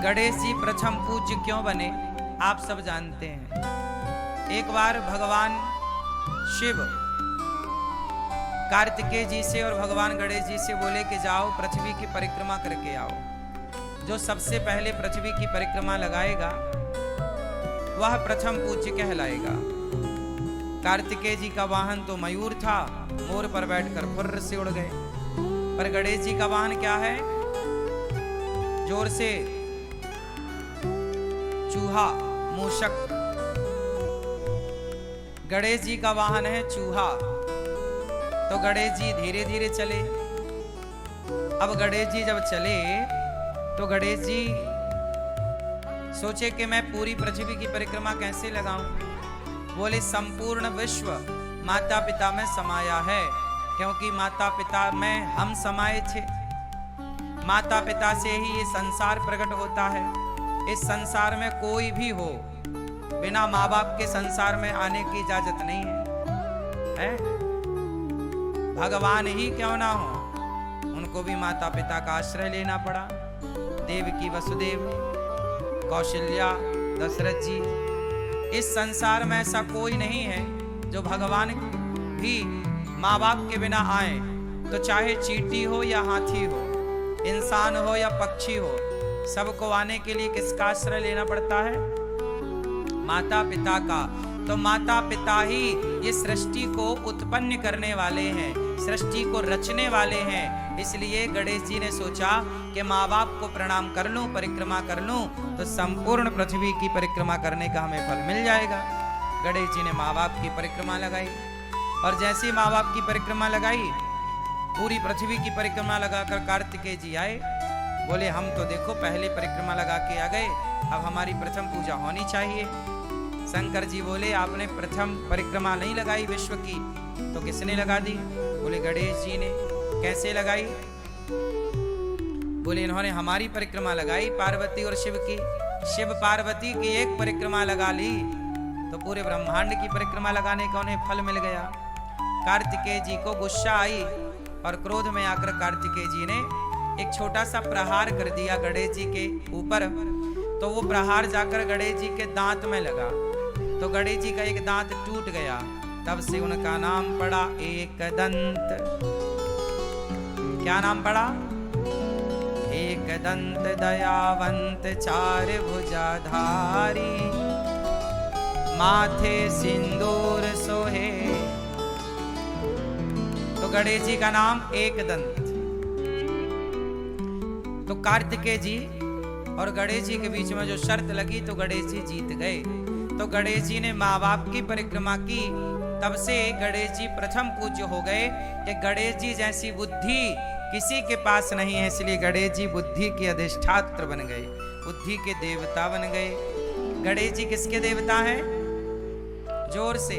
गणेश जी प्रथम पूज्य क्यों बने आप सब जानते हैं। एक बार भगवान शिव कार्तिकेय जी से और भगवान गणेश जी से बोले कि जाओ पृथ्वी की परिक्रमा करके आओ। जो सबसे पहले पृथ्वी की परिक्रमा लगाएगा वह प्रथम पूज्य कहलाएगा। कार्तिकेय जी का वाहन तो मयूर था, मोर पर बैठकर फुर्र से उड़ गए। पर गणेश जी का वाहन क्या है? जोर से चूहा, मूषक। गणेश जी का वाहन है चूहा। तो गणेश जी धीरे धीरे चले। अब गणेश जी जब चले तो गणेश जी सोचे कि मैं पूरी पृथ्वी की परिक्रमा कैसे लगाऊं। बोले संपूर्ण विश्व माता पिता में समाया है, क्योंकि माता पिता में हम समाये थे। माता पिता से ही ये संसार प्रकट होता है। इस संसार में कोई भी हो, बिना माँ बाप के संसार में आने की इजाजत नहीं है? भगवान ही क्यों ना हो, उनको भी माता पिता का आश्रय लेना पड़ा। देवकी वसुदेव, कौशल्या, दशरथ जी। इस संसार में ऐसा कोई नहीं है जो भगवान भी माँ बाप के बिना आए। तो चाहे चींटी हो या हाथी हो, इंसान हो या पक्षी हो, सबको आने के लिए किसका आश्रय लेना पड़ता है? माता पिता का। तो माता पिता ही ये सृष्टि को उत्पन्न करने वाले हैं, सृष्टि को रचने वाले हैं। इसलिए गणेश जी ने सोचा कि माँ बाप को प्रणाम कर लूं, परिक्रमा कर लूं, तो संपूर्ण पृथ्वी की परिक्रमा करने का हमें फल मिल जाएगा। गणेश जी ने माँ बाप की परिक्रमा लगाई, और जैसे माँ बाप की परिक्रमा लगाई, पूरी पृथ्वी की परिक्रमा लगाकर कार्तिकेय जी आए। बोले हम तो देखो पहले परिक्रमा लगा के आ गए, अब हमारी प्रथम पूजा होनी चाहिए। शंकर जी बोले आपने प्रथम परिक्रमा नहीं लगाई विश्व की, तो किसने लगा दी? बोले गणेश जी ने। कैसे लगाई? बोले इन्होंने हमारी परिक्रमा लगाई, पार्वती और शिव की। शिव पार्वती की एक परिक्रमा लगा ली तो पूरे ब्रह्मांड की परिक्रमा लगाने का उन्हें फल मिल गया। कार्तिकेय जी को गुस्सा आई और क्रोध में आकर कार्तिकेय जी ने एक छोटा सा प्रहार कर दिया गणेश जी के ऊपर। तो वो प्रहार जाकर गणेश जी के दांत में लगा, तो गणेश जी का एक दांत टूट गया। तब से उनका नाम पड़ा एकदंत। क्या नाम पड़ा? एकदंत दयावंत चार भुजाधारी, माथे सिंदूर सोहे। तो गणेश जी का नाम एकदंत। तो कार्तिकेय जी और गणेश जी के बीच में जो शर्त लगी तो गणेश जी जीत गए। तो गणेश जी ने माँ बाप की परिक्रमा की, तब से गणेश जी प्रथम पूज्य हो गए। कि गणेश जी जैसी बुद्धि किसी के पास नहीं है, इसलिए गणेश जी बुद्धि के अधिष्ठात्र बन गए, बुद्धि के देवता बन गए। गणेश जी किसके देवता हैं? जोर से।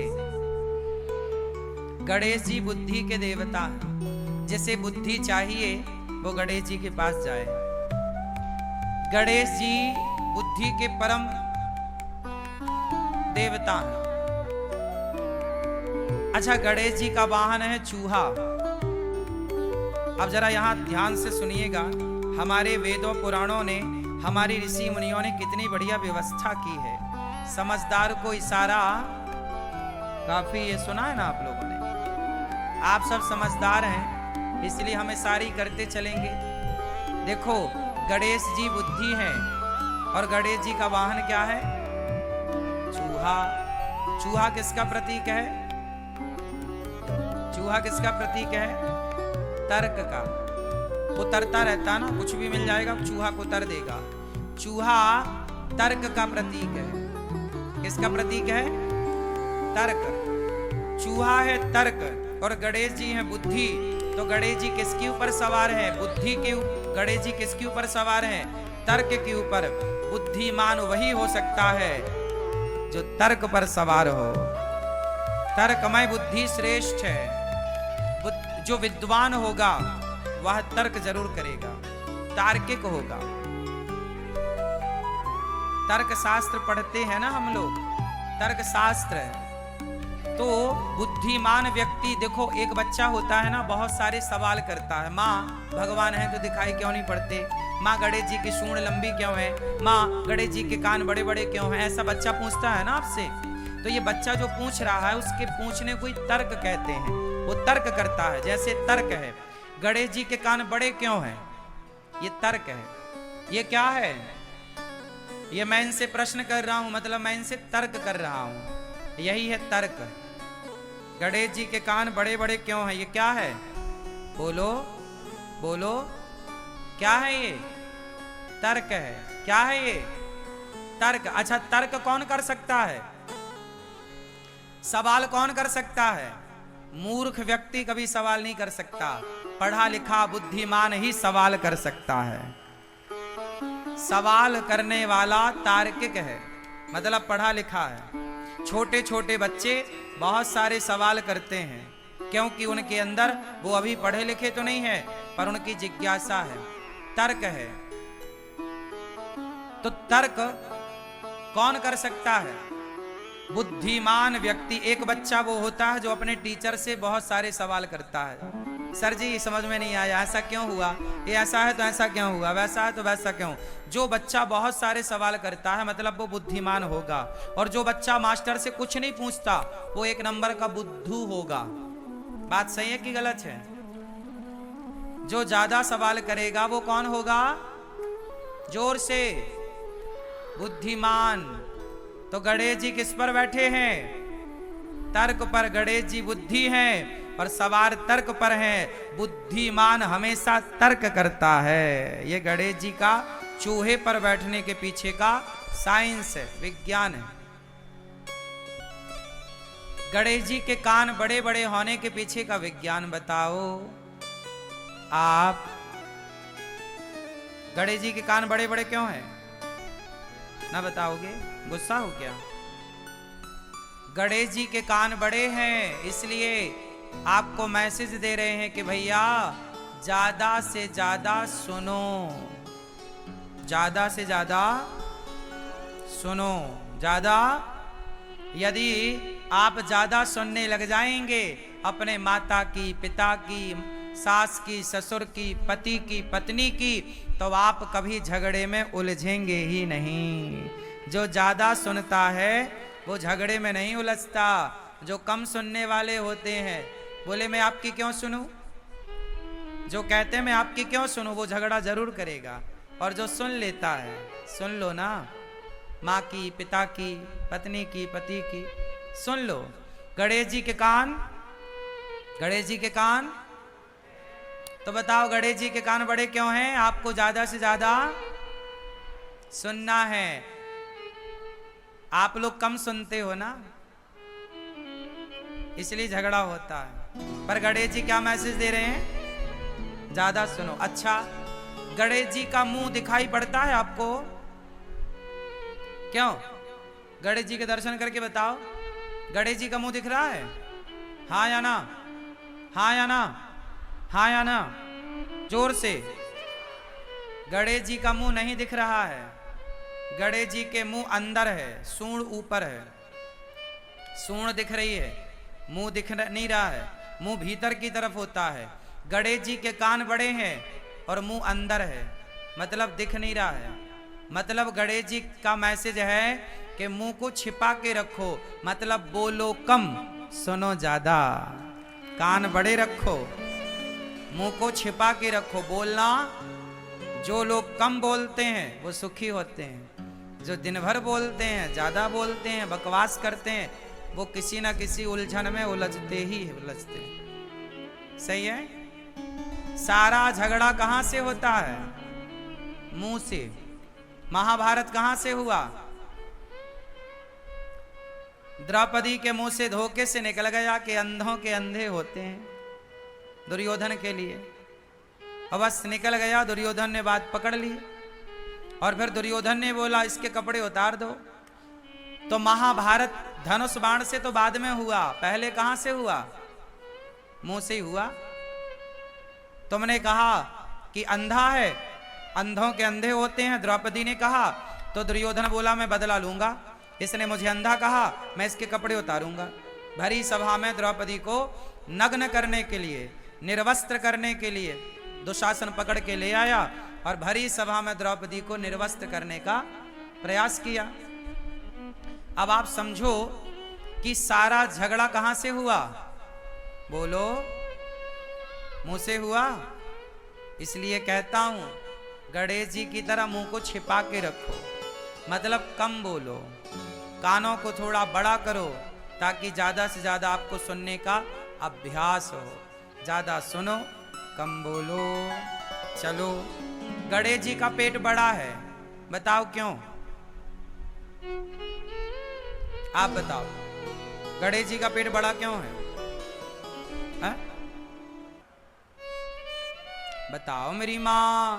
गणेश जी बुद्धि के देवता हैं। जिसे बुद्धि चाहिए वो गणेश जी के पास जाए। गणेश जी बुद्धि के परम देवता हैं। अच्छा, गणेश जी का वाहन है चूहा। अब जरा यहां ध्यान से सुनिएगा। हमारे वेदों पुराणों ने, हमारी ऋषि मुनियों ने कितनी बढ़िया व्यवस्था की है। समझदार को इशारा काफी, ये सुना है ना आप लोगों ने। आप सब समझदार हैं, इसलिए हमें सारी करते चलेंगे। देखो, गणेश जी बुद्धि है और गणेश जी का वाहन क्या है? चूहा। चूहा किसका प्रतीक है? चूहा किसका प्रतीक है? तर्क का। उतरता रहता ना, कुछ भी मिल जाएगा चूहा को उतर देगा। चूहा तर्क का प्रतीक है। किसका प्रतीक है? तर्क। चूहा है तर्क और गणेश जी है बुद्धि। तो गणेश जी किसके ऊपर सवार है? बुद्धि के। गणेश जी किसके ऊपर सवार है? तर्क के ऊपर। बुद्धिमान वही हो सकता है जो तर्क पर सवार हो। तर्कमय बुद्धि श्रेष्ठ है। जो विद्वान होगा वह तर्क जरूर करेगा, तार्किक होगा। तर्क शास्त्र पढ़ते हैं ना हम लोग, तर्क शास्त्र। तो बुद्धिमान व्यक्ति, देखो एक बच्चा होता है ना, बहुत सारे सवाल करता है। माँ भगवान है तो दिखाई क्यों नहीं पड़ते? माँ गणेश जी की सूंड लंबी क्यों है? माँ गणेश जी के कान बड़े बड़े क्यों हैं? ऐसा बच्चा पूछता है ना आपसे। तो ये बच्चा जो पूछ रहा है उसके पूछने को ही तर्क कहते हैं। वो तर्क करता है। जैसे तर्क है, गणेश जी के कान बड़े क्यों हैं? ये तर्क है। ये क्या है? ये मैं इनसे प्रश्न कर रहा हूं, मतलब मैं इनसे तर्क कर रहा हूं। यही है तर्क। गणेश जी के कान बड़े बड़े क्यों हैं? ये क्या है? बोलो बोलो, क्या है ये? तर्क है। क्या है ये? तर्क। अच्छा, तर्क कौन कर सकता है? सवाल कौन कर सकता है? मूर्ख व्यक्ति कभी सवाल नहीं कर सकता। पढ़ा लिखा बुद्धिमान ही सवाल कर सकता है। सवाल करने वाला तार्किक है, मतलब पढ़ा लिखा है। छोटे छोटे बच्चे बहुत सारे सवाल करते हैं, क्योंकि उनके अंदर, वो अभी पढ़े लिखे तो नहीं है, पर उनकी जिज्ञासा है, तर्क है। तो तर्क कौन कर सकता है? बुद्धिमान व्यक्ति। एक बच्चा वो होता है जो अपने टीचर से बहुत सारे सवाल करता है। सर जी समझ में नहीं आया, ऐसा क्यों हुआ? ये ऐसा है तो ऐसा क्यों हुआ? वैसा है तो वैसा क्यों? जो बच्चा बहुत सारे सवाल करता है मतलब वो बुद्धिमान होगा। और जो बच्चा मास्टर से कुछ नहीं पूछता वो एक नंबर का बुद्धू होगा। बात सही है कि गलत है? जो ज्यादा सवाल करेगा वो कौन होगा? जोर से। बुद्धिमान। तो गणेश जी किस पर बैठे हैं? तर्क पर। गणेश जी बुद्धि हैं और सवार तर्क पर हैं। बुद्धिमान हमेशा तर्क करता है। ये गणेश जी का चूहे पर बैठने के पीछे का साइंस है, विज्ञान है। गणेश जी के कान बड़े बड़े होने के पीछे का विज्ञान बताओ आप। गणेश जी के कान बड़े बड़े क्यों हैं? ना बताओगे? गुस्सा हो क्या? गणेश जी के कान बड़े हैं इसलिए आपको मैसेज दे रहे हैं कि भैया ज्यादा से ज्यादा सुनो, ज्यादा से ज्यादा सुनो। ज्यादा, यदि आप ज्यादा सुनने लग जाएंगे अपने माता की, पिता की, सास की, ससुर की, पति की, पत्नी की, तो आप कभी झगड़े में उलझेंगे ही नहीं। जो ज्यादा सुनता है वो झगड़े में नहीं उलझता। जो कम सुनने वाले होते हैं, बोले मैं आपकी क्यों सुनूं, जो कहते हैं मैं आपकी क्यों सुनूं, वो झगड़ा जरूर करेगा। और जो सुन लेता है, सुन लो ना, माँ की, पिता की, पत्नी की, पति की, सुन लो। गणेश जी के कान, गणेश जी के कान, तो बताओ गणेश जी के कान बड़े क्यों हैं? आपको ज्यादा से ज्यादा सुनना है। आप लोग कम सुनते हो ना, इसलिए झगड़ा होता है। पर गणेश जी क्या मैसेज दे रहे हैं? ज्यादा सुनो। अच्छा, गणेश जी का मुंह दिखाई पड़ता है आपको? क्यों? गणेश जी के दर्शन करके बताओ, गणेश जी का मुंह दिख रहा है? हाँ या ना? हाँ या ना? हाँ या ना? जोर से। गणेश जी का मुंह नहीं दिख रहा है। गणेश जी के मुंह अंदर है, सूंड ऊपर है। सूंड दिख रही है, मुंह दिख नहीं रहा है। मुंह भीतर की तरफ होता है। गणेश जी के कान बड़े हैं और मुंह अंदर है, मतलब दिख नहीं रहा है। मतलब गणेश जी का मैसेज है कि मुंह को छिपा के रखो, मतलब बोलो कम, सुनो ज्यादा। कान बड़े रखो, मुंह को छिपा के रखो, बोलना। जो लोग कम बोलते हैं वो सुखी होते हैं। जो दिन भर बोलते हैं, ज्यादा बोलते हैं, बकवास करते हैं, वो किसी ना किसी उलझन में उलझते ही उलझते हैं। सही है? सारा झगड़ा कहां से होता है? मुंह से। महाभारत कहां से हुआ? द्रौपदी के मुंह से धोखे से निकल गया कि अंधों के अंधे होते हैं, दुर्योधन के लिए। अवश्य निकल गया, दुर्योधन ने बात पकड़ ली और फिर दुर्योधन ने बोला इसके कपड़े उतार दो। तो महाभारत धनुष बाण से तो बाद में हुआ, पहले कहां से हुआ? मुंह से ही हुआ। तुमने कहा कि अंधा है, अंधों के अंधे होते हैं, द्रौपदी ने कहा। तो दुर्योधन बोला मैं बदला लूंगा, इसने मुझे अंधा कहा, मैं इसके कपड़े उतारूंगा। भरी सभा में द्रौपदी को नग्न करने के लिए, निर्वस्त्र करने के लिए दुशासन पकड़ के ले आया और भरी सभा में द्रौपदी को निर्वस्त्र करने का प्रयास किया। अब आप समझो कि सारा झगड़ा कहां से हुआ? बोलो, मुंह से हुआ। इसलिए कहता हूं, गणेश जी की तरह मुंह को छिपा के रखो, मतलब कम बोलो, कानों को थोड़ा बड़ा करो ताकि ज्यादा से ज्यादा आपको सुनने का अभ्यास हो। ज्यादा सुनो, कम बोलो। चलो, गणेश जी का पेट बड़ा है, बताओ क्यों? आप बताओ, गणेश जी का पेट बड़ा क्यों है? बताओ मेरी मां,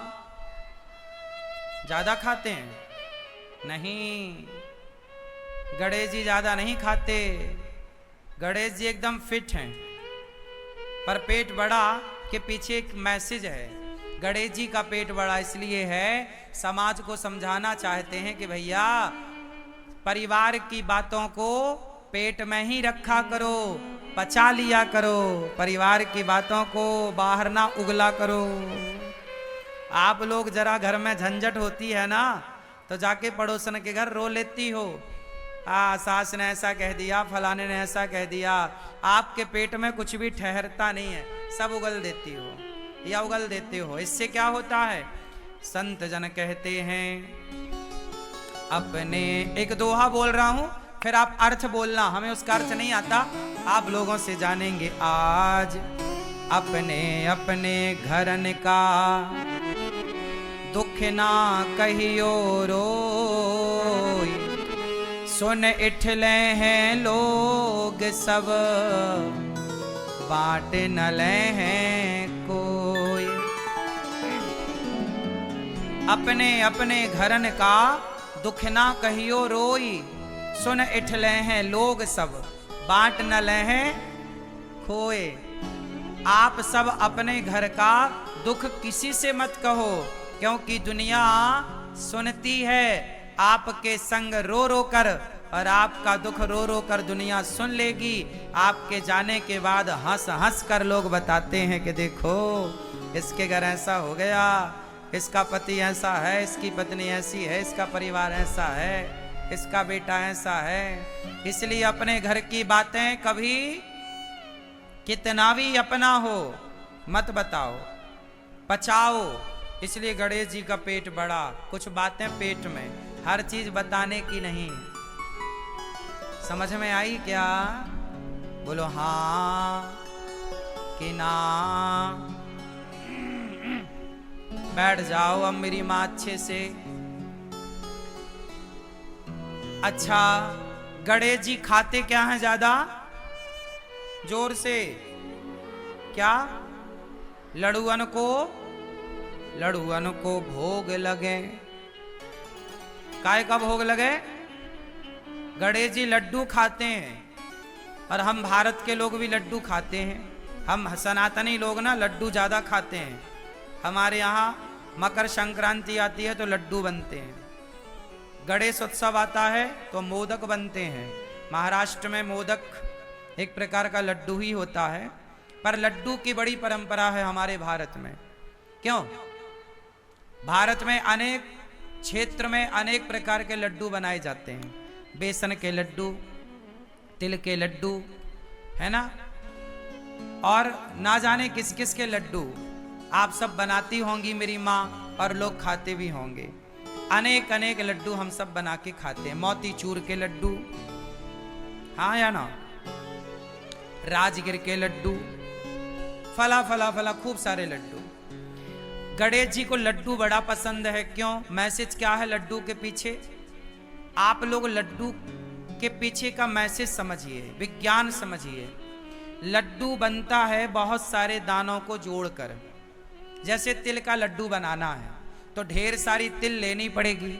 ज्यादा खाते हैं? नहीं, गणेश जी ज्यादा नहीं खाते, गणेश जी एकदम फिट हैं। पर पेट बड़ा के पीछे एक मैसेज है। गणेश जी का पेट बड़ा इसलिए है, समाज को समझाना चाहते हैं कि भैया परिवार की बातों को पेट में ही रखा करो, पचा लिया करो, परिवार की बातों को बाहर ना उगला करो। आप लोग जरा घर में झंझट होती है ना तो जाके पड़ोसन के घर रो लेती हो, सास ने ऐसा कह दिया, फलाने ने ऐसा कह दिया। आपके पेट में कुछ भी ठहरता नहीं है, सब उगल देती हो या उगल देते हो। इससे क्या होता है? संत जन कहते हैं, अपने, एक दोहा बोल रहा हूं, फिर आप अर्थ बोलना, हमें उसका अर्थ नहीं आता, आप लोगों से जानेंगे आज। अपने अपने घरन का दुख ना कहियो रोई, सुन इठले हैं लोग सब, बांट न ले हैं कोई। अपने अपने घरन का दुख ना कहियो रोई, सुन इठले हैं लोग सब, बांट न ले हैं खोए। आप सब अपने घर का दुख किसी से मत कहो, क्योंकि दुनिया सुनती है आपके संग रो रो कर, और आपका दुख रो रो कर दुनिया सुन लेगी। आपके जाने के बाद हंस हंस कर लोग बताते हैं कि देखो इसके घर ऐसा हो गया, इसका पति ऐसा है, इसकी पत्नी ऐसी है, इसका परिवार ऐसा है, इसका बेटा ऐसा है। इसलिए अपने घर की बातें कभी कितना भी अपना हो मत बताओ, पचाओ। इसलिए गणेश जी का पेट बड़ा, कुछ बातें पेट में, हर चीज बताने की नहीं। समझ में आई क्या? बोलो हाँ कि ना। बैठ जाओ अब मेरी मां अच्छे से। अच्छा, गणेश जी खाते क्या हैं ज्यादा? जोर से, क्या? लड़ुअन को भोग लगे। काय का भोग लगे? गणेश जी लड्डू खाते हैं, और हम भारत के लोग भी लड्डू खाते हैं। हम सनातनी लोग ना लड्डू ज्यादा खाते हैं। हमारे यहाँ मकर संक्रांति आती है तो लड्डू बनते हैं, गणेश उत्सव आता है तो मोदक बनते हैं। महाराष्ट्र में मोदक एक प्रकार का लड्डू ही होता है, पर लड्डू की बड़ी परंपरा है हमारे भारत में। क्यों? भारत में अनेक क्षेत्र में अनेक प्रकार के लड्डू बनाए जाते हैं। बेसन के लड्डू, तिल के लड्डू, है ना, और ना जाने किस किस के लड्डू आप सब बनाती होंगी मेरी माँ, और लोग खाते भी होंगे। अनेक अनेक लड्डू हम सब बना के खाते हैं। मोतीचूर के लड्डू, हाँ या ना, राजगिर के लड्डू, फला फला फला खूब सारे लड्डू। गणेश जी को लड्डू बड़ा पसंद है। क्यों? मैसेज क्या है लड्डू के पीछे? आप लोग लड्डू के पीछे का मैसेज समझिए, विज्ञान समझिए। लड्डू बनता है बहुत सारे दानों को जोड़कर। जैसे तिल का लड्डू बनाना है तो ढेर सारी तिल लेनी पड़ेगी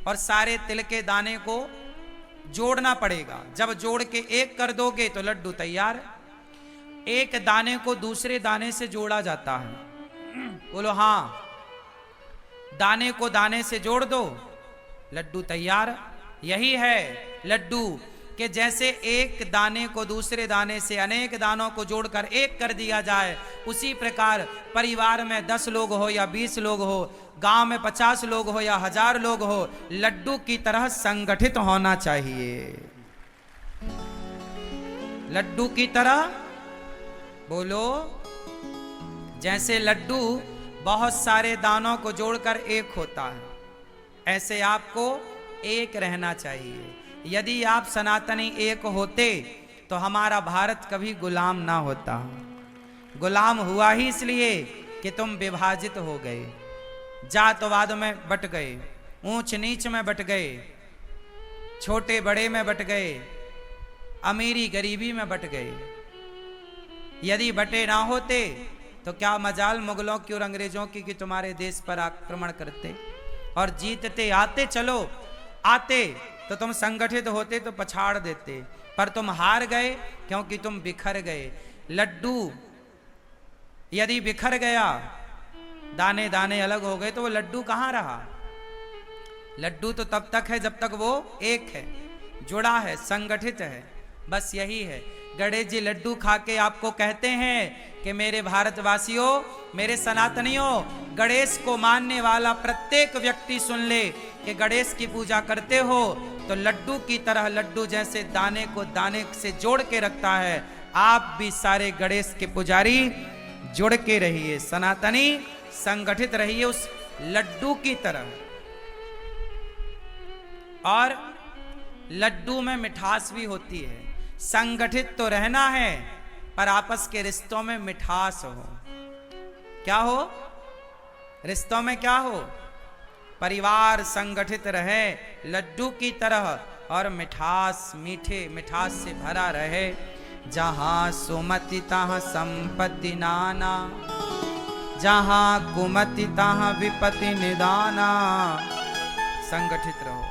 और सारे तिल के दाने को जोड़ना पड़ेगा। जब जोड़ के एक कर दोगे तो लड्डू तैयार। एक दाने को दूसरे दाने से जोड़ा जाता है। बोलो हाँ, दाने को दाने से जोड़ दो, लड्डू तैयार। यही है लड्डू। कि जैसे एक दाने को दूसरे दाने से अनेक दानों को जोड़कर एक कर दिया जाए, उसी प्रकार परिवार में 10 लोग हो या 20 लोग हो, गांव में 50 लोग हो या 1000 लोग हो, लड्डू की तरह संगठित होना चाहिए। लड्डू की तरह बोलो। जैसे लड्डू बहुत सारे दानों को जोड़कर एक होता है, ऐसे आपको एक रहना चाहिए। यदि आप सनातनी एक होते तो हमारा भारत कभी गुलाम ना होता। गुलाम हुआ ही इसलिए कि तुम विभाजित हो गए, जातवाद में बट गए, ऊंच नीच में बट गए, छोटे बड़े में बट गए, अमीरी गरीबी में बट गए। यदि बटे ना होते तो क्या मजाल मुगलों की और अंग्रेजों की कि तुम्हारे देश पर आक्रमण करते और जीतते। आते, चलो आते तो तुम संगठित होते तो पछाड़ देते, पर तुम हार गए क्योंकि तुम बिखर गए। लड्डू यदि बिखर गया, दाने दाने अलग हो गए, तो वो लड्डू कहाँ रहा? लड्डू तो तब तक है जब तक वो एक है, जुड़ा है, संगठित है। बस यही है। गणेश जी लड्डू खा के आपको कहते हैं कि मेरे भारतवासियों, मेरे सनातनियों, गणेश को मानने वाला प्रत्येक व्यक्ति सुन ले कि गणेश की पूजा करते हो तो लड्डू की तरह, लड्डू जैसे दाने को दाने से जोड़ के रखता है, आप भी सारे गणेश के पुजारी जुड़ के रहिए, सनातनी संगठित रहिए उस लड्डू की तरह। और लड्डू में मिठास भी होती है। संगठित तो रहना है पर आपस के रिश्तों में मिठास हो। क्या हो? रिश्तों में क्या हो? परिवार संगठित रहे लड्डू की तरह और मिठास, मीठे मिठास से भरा रहे। जहां सुमति तहां संपत्ति नाना, जहां कुमति तहां विपत्ति निदाना। संगठित रहो।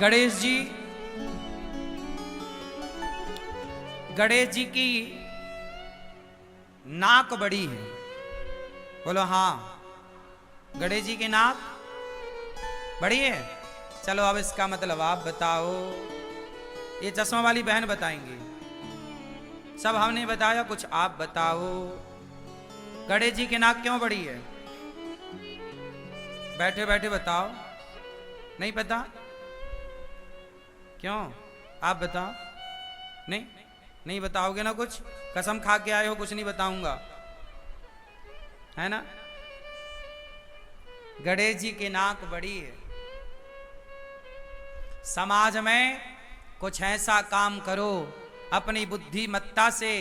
गणेश जी की नाक बड़ी है। बोलो हाँ, गणेश जी की नाक बड़ी है। चलो अब इसका मतलब आप बताओ। ये चश्मा वाली बहन बताएंगी, सब हमने बताया, कुछ आप बताओ। गणेश जी की नाक क्यों बड़ी है? बैठे बैठे बताओ। नहीं पता? क्यों? आप बताओ। नहीं बताओगे ना? कुछ कसम खा के आए हो, कुछ नहीं बताऊंगा, है ना? गणेश जी की नाक बड़ी है। समाज में कुछ ऐसा काम करो अपनी बुद्धिमत्ता से,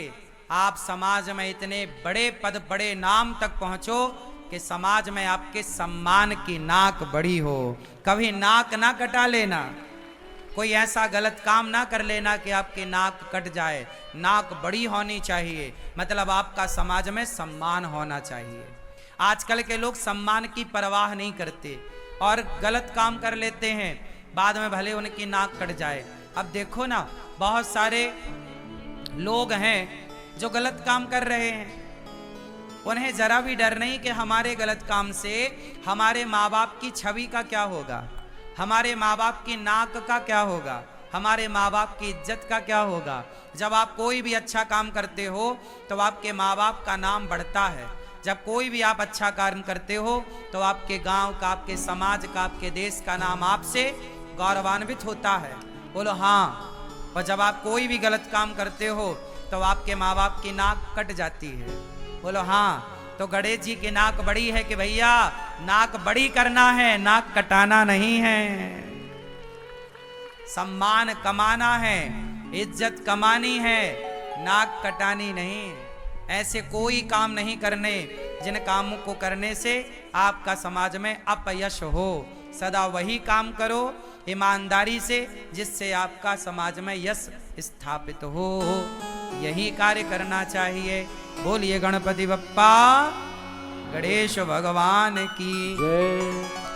आप समाज में इतने बड़े पद, बड़े नाम तक पहुंचो कि समाज में आपके सम्मान की नाक बड़ी हो। कभी नाक ना कटा लेना, कोई ऐसा गलत काम ना कर लेना कि आपकी नाक कट जाए। नाक बड़ी होनी चाहिए, मतलब आपका समाज में सम्मान होना चाहिए। आजकल के लोग सम्मान की परवाह नहीं करते और गलत काम कर लेते हैं, बाद में भले उनकी नाक कट जाए। अब देखो ना, बहुत सारे लोग हैं जो गलत काम कर रहे हैं, उन्हें जरा भी डर नहीं कि हमारे गलत काम से हमारे माँ बाप की छवि का क्या होगा, हमारे माँ बाप की नाक का क्या होगा, हमारे माँ बाप की इज्जत का क्या होगा। जब आप कोई भी अच्छा काम करते हो तो आपके माँ बाप का नाम बढ़ता है। जब कोई भी आप अच्छा कार्य करते हो तो आपके गांव का, आपके समाज का, आपके देश का नाम आपसे गौरवान्वित होता है। बोलो हाँ। और जब आप कोई भी गलत काम करते हो तो आपके माँ बाप की नाक कट जाती है। बोलो हाँ। तो गणेश जी की नाक बड़ी है कि भैया नाक बड़ी करना है, नाक कटाना नहीं है। सम्मान कमाना है, इज्जत कमानी है, नाक कटानी नहीं। ऐसे कोई काम नहीं करने जिन कामों को करने से आपका समाज में अपयश हो। सदा वही काम करो ईमानदारी से जिससे आपका समाज में यश स्थापित हो। यही कार्य करना चाहिए। बोलिए गणपति बप्पा गणेश भगवान की जय।